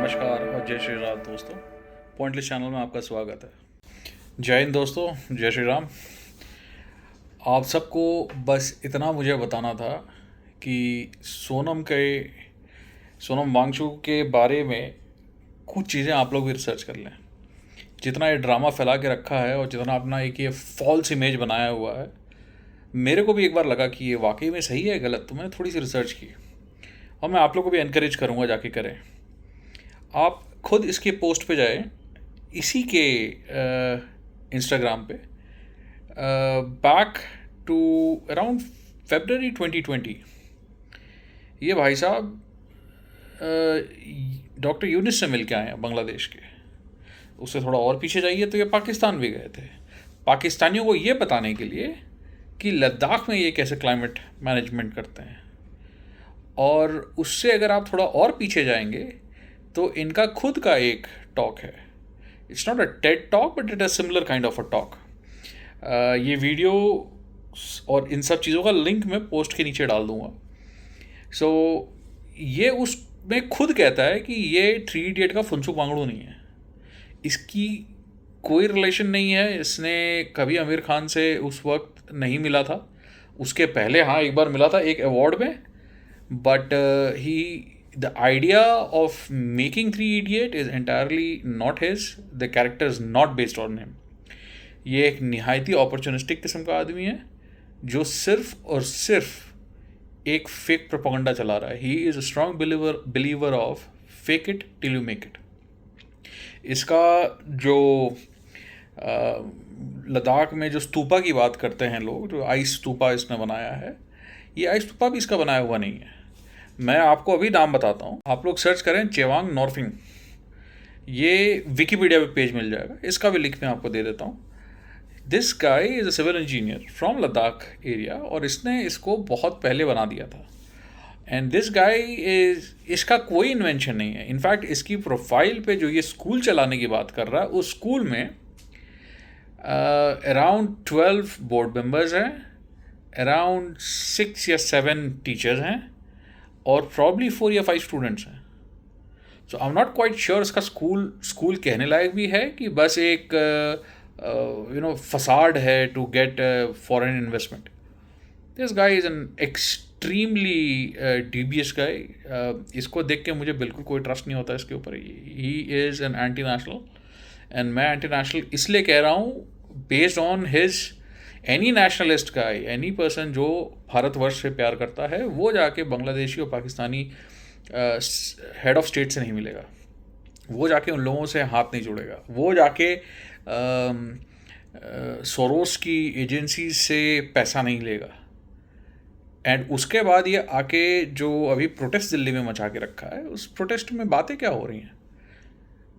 नमस्कार और जय श्री राम दोस्तों। पॉइंटलेस चैनल में आपका स्वागत है। जय हिंद दोस्तों, जय श्री राम। आप सबको बस इतना मुझे बताना था कि सोनम वांगचुक के बारे में कुछ चीज़ें आप लोग भी रिसर्च कर लें। जितना ये ड्रामा फैला के रखा है और जितना अपना एक ये फॉल्स इमेज बनाया हुआ है, मेरे को भी एक बार लगा कि ये वाकई में सही है गलत, तो मैंने थोड़ी सी रिसर्च की और मैं आप लोग को भी एनकरेज करूँगा जाके करें। आप खुद इसके पोस्ट पे जाए, इसी के इंस्टाग्राम पे, बैक टू अराउंड February 2020 ये भाई साहब डॉक्टर यूनिस से मिल के आए हैं बांग्लादेश के। उससे थोड़ा और पीछे जाइए तो ये पाकिस्तान भी गए थे, पाकिस्तानियों को ये बताने के लिए कि लद्दाख में ये कैसे क्लाइमेट मैनेजमेंट करते हैं। और उससे अगर आप थोड़ा और पीछे जाएंगे तो इनका खुद का एक टॉक है। It's not a TED talk but it a similar kind of a talk. ये वीडियो और इन सब चीज़ों का लिंक मैं पोस्ट के नीचे डाल दूंगा। सो ये उसमें खुद कहता है कि ये 3 इडियट का फुनसुक वांगड़ू नहीं है, इसकी कोई रिलेशन नहीं है, इसने कभी आमिर खान से उस वक्त नहीं मिला था। उसके पहले हाँ एक बार मिला था एक अवार्ड में, but the idea of making Three Idiot is entirely not his. The character is not based on him. ये एक निहायती अपॉर्चुनिस्टिक किस्म का आदमी है जो सिर्फ और सिर्फ एक फेक प्रोपेगेंडा चला रहा है। He is a strong believer of fake it till you make it. इसका जो लद्दाख में जो स्तूपा की बात करते हैं लोग, जो आइस स्तूपा इसने बनाया है, ये आइस स्तूपा भी इसका बनाया हुआ नहीं है। मैं आपको अभी नाम बताता हूँ, आप लोग सर्च करें चेवांग नॉर्फिंग, ये विकीपीडिया पे पेज मिल जाएगा, इसका भी लिंक मैं आपको दे देता हूँ। This guy is a civil engineer from Ladakh area और इसने इसको बहुत पहले बना दिया था। एंड दिस गाय इसका कोई इन्वेंशन नहीं है। इनफैक्ट इसकी प्रोफाइल पे जो ये स्कूल चलाने की बात कर रहा है, उस स्कूल में अराउंड 12 बोर्ड मेंबर्स हैं, अराउंड 6 या 7 टीचर्स हैं और प्रॉब्ली 4 या 5 स्टूडेंट्स हैं। So I am not quite sure इसका स्कूल कहने लायक भी है कि बस एक फसाड है to get foreign investment. This guy is an extremely dubious guy. इसको देख के मुझे बिल्कुल कोई ट्रस्ट नहीं होता इसके ऊपर। He is an anti national, and मैं एंटी नेशनल इसलिए कह रहा हूँ based on his any nationalist का, एनी पर्सन जो भारतवर्ष से प्यार करता है, वो जाके बांग्लादेशी और पाकिस्तानी हेड ऑफ स्टेट से नहीं मिलेगा, वो जाके उन लोगों से हाथ नहीं जोड़ेगा, वो जाके सोरोस की एजेंसी से पैसा नहीं लेगा। एंड उसके बाद ये आके जो अभी प्रोटेस्ट दिल्ली में मचा के रखा है, उस प्रोटेस्ट में बातें क्या हो रही हैं?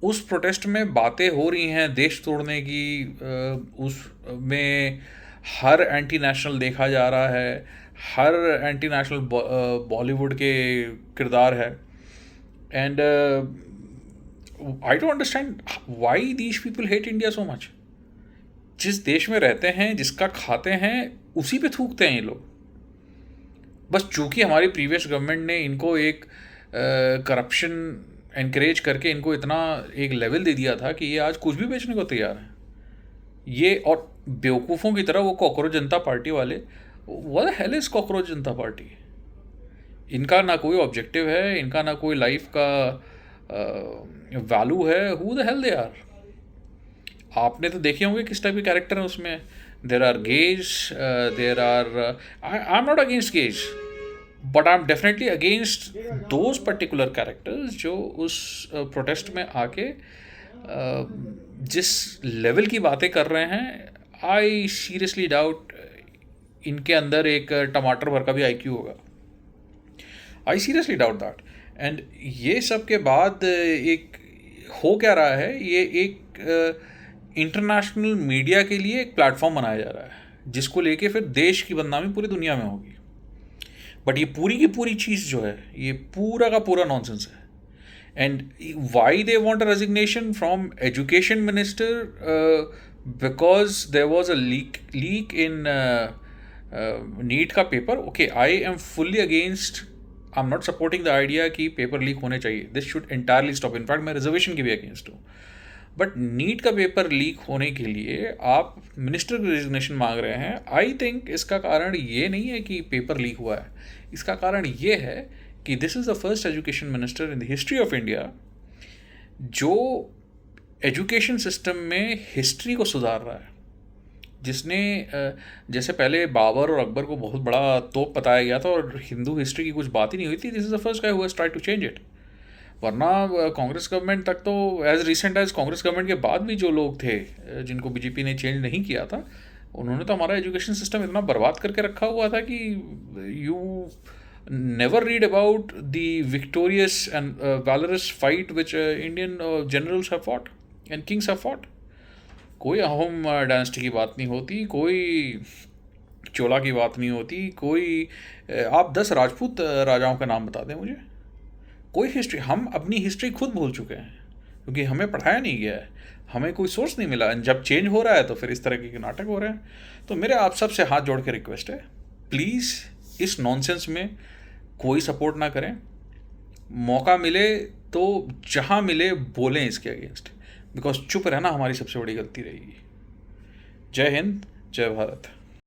उस प्रोटेस्ट में बातें हो रही हैं देश तोड़ने की। उसमें हर एंटी नेशनल देखा जा रहा है, हर एंटी नेशनल बॉलीवुड के किरदार है। And I don't understand why these people hate India so much. जिस देश में रहते हैं, जिसका खाते हैं, उसी पे थूकते हैं ये लोग। बस चूंकि हमारी प्रीवियस गवर्नमेंट ने इनको एक करप्शन एनकरेज करके इनको इतना एक लेवल दे दिया था कि ये आज कुछ भी बेचने को तैयार है। ये और बेवकूफ़ों की तरह वो कॉकरोच जनता पार्टी वाले, what the hell is cockroach Janata party? इनका ना कोई ऑब्जेक्टिव है, इनका ना कोई लाइफ का वैल्यू है। Who the hell they are? आपने तो देखे होंगे किस टाइप के कैरेक्टर हैं उसमें। There are gays, there are, I am not against gays, but I am definitely against those particular characters जो उस प्रोटेस्ट में आके जिस लेवल की बातें कर रहे हैं। आई सीरियसली डाउट इनके अंदर एक टमाटर भर का भी आईक्यू होगा। I seriously doubt that. And ये सब के बाद एक हो क्या रहा है, ये एक इंटरनेशनल मीडिया के लिए एक प्लेटफॉर्म बनाया जा रहा है जिसको लेके फिर देश की बदनामी पूरी दुनिया में होगी। बट ये पूरी की पूरी चीज़ जो है, ये पूरा का पूरा नॉनसेंस है। And why they want a resignation from education minister? Because there was a leak in NEET का paper. Okay, I am fully against I am not supporting the idea कि पेपर लीक होने चाहिए, this should entirely stop, in fact मैं reservation की भी against हूँ। But NEET का paper leak होने के लिए आप मिनिस्टर की रिजिग्नेशन मांग रहे हैं। आई थिंक इसका कारण ये नहीं है कि पेपर लीक हुआ है, इसका कारण ये है कि this is the first education minister in the history of India जो एजुकेशन सिस्टम में हिस्ट्री को सुधार रहा है, जिसने जैसे पहले बाबर और अकबर को बहुत बड़ा तोप बताया गया था और हिंदू हिस्ट्री की कुछ बात ही नहीं हुई थी। This is the first guy who has tried to change it. वरना कांग्रेस गवर्नमेंट तक तो as recent as Congress government के बाद भी जो लोग थे जिनको बीजेपी ने चेंज नहीं किया था, उन्होंने तो हमारा एजुकेशन सिस्टम इतना बर्बाद करके रखा हुआ था कि you never read about the victorious and वैलरस fight which Indian generals have fought and Kings have fought. कोई अहोम डायनेस्टी की बात नहीं होती, कोई चोला की बात नहीं होती, कोई आप 10 राजपूत राजाओं का नाम बता दें मुझे, कोई हिस्ट्री। हम अपनी हिस्ट्री खुद भूल चुके हैं क्योंकि हमें पढ़ाया नहीं गया है, हमें कोई सोर्स नहीं मिला। जब चेंज हो रहा है तो फिर इस तरह के नाटक हो रहे हैं। तो मेरे आप सब से हाथ जोड़ के रिक्वेस्ट है, प्लीज़ इस नॉनसेंस में कोई सपोर्ट ना करें। मौका मिले तो जहाँ मिले बोलें इसके अगेंस्ट, बिकॉज चुप रहना हमारी सबसे बड़ी गलती रहेगी। जय हिंद, जय भारत।